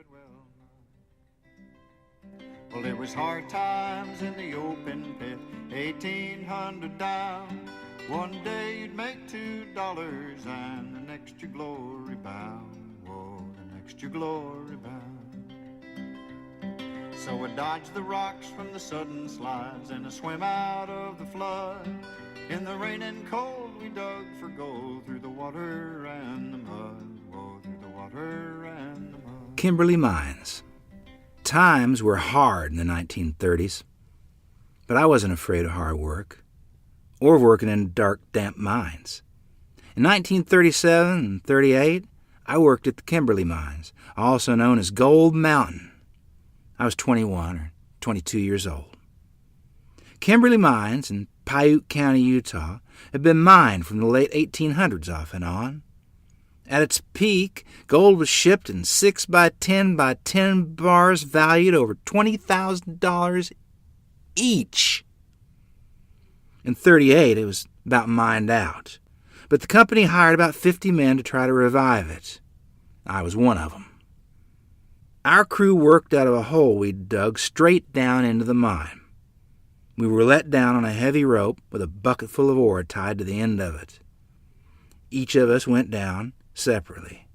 it well nigh. Well, it was hard times in the open pit, 1,800 down. One day you'd make $2 and the next your glory bound. Whoa, the next your glory bound. So we dodged the rocks from the sudden slides and a swim out of the flood. In the rain and cold we dug for gold through the water and the mud. Whoa, through the water and the mud. Kimberly Mines. Times were hard in the 1930s, but I wasn't afraid of hard work or working in dark, damp mines. In 1937 and 38, I worked at the Kimberly Mines, also known as Gold Mountain. I was 21 or 22 years old. Kimberly Mines in Piute County, Utah, had been mined from the late 1800s off and on. At its peak, gold was shipped in 6 by 10 by 10 bars valued over $20,000 each. In 38, it was about mined out, but the company hired about 50 men to try to revive it. I was one of them. Our crew worked out of a hole we'd dug straight down into the mine. We were let down on a heavy rope with a bucket full of ore tied to the end of it. Each of us went down separately.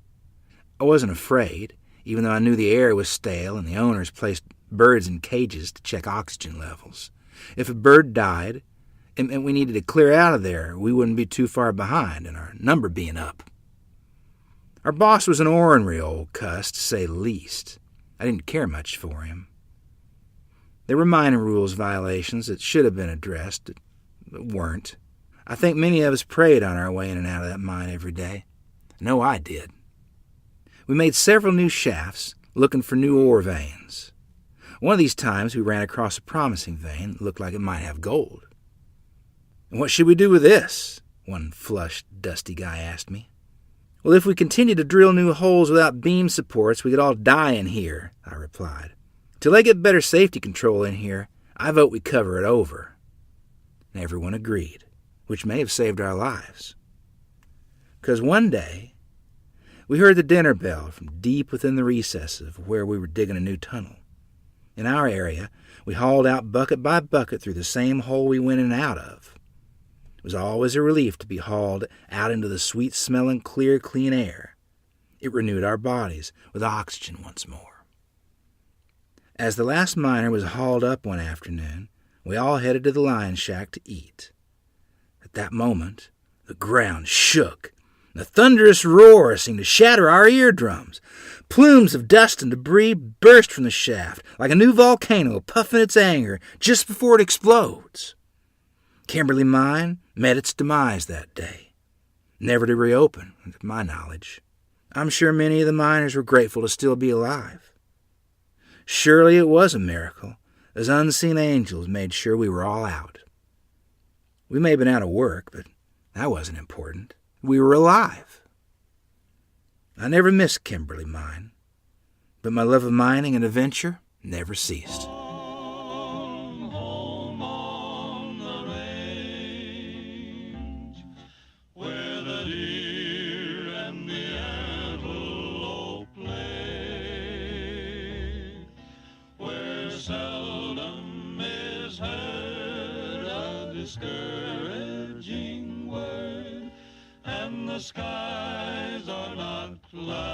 I wasn't afraid, even though I knew the air was stale and the owners placed birds in cages to check oxygen levels. If a bird died and we needed to clear out of there, we wouldn't be too far behind in our number being up. Our boss was an ornery old cuss, to say the least. I didn't care much for him. There were mining rules violations that should have been addressed, but weren't. I think many of us prayed on our way in and out of that mine every day. I know I did. We made several new shafts, looking for new ore veins. One of these times we ran across a promising vein that looked like it might have gold. "And what should we do with this?" one flushed, dusty guy asked me. "Well, if we continue to drill new holes without beam supports, we could all die in here," I replied. "Till they get better safety control in here, I vote we cover it over." And everyone agreed, which may have saved our lives. Because one day, we heard the dinner bell from deep within the recesses of where we were digging a new tunnel. In our area, we hauled out bucket by bucket through the same hole we went in and out of. It was always a relief to be hauled out into the sweet-smelling, clear, clean air. It renewed our bodies with oxygen once more. As the last miner was hauled up one afternoon, we all headed to the lion shack to eat. At that moment, the ground shook. The thunderous roar seemed to shatter our eardrums. Plumes of dust and debris burst from the shaft like a new volcano puffing its anger just before it explodes. Kimberly Mine met its demise that day, never to reopen, to my knowledge. I'm sure many of the miners were grateful to still be alive. Surely it was a miracle, as unseen angels made sure we were all out. We may have been out of work, but that wasn't important. We were alive. I never missed Kimberly Mine, but my love of mining and adventure never ceased. Home on the range, where the deer and the antelope play, where seldom is heard a discouraging word, and the skies are not cloudy.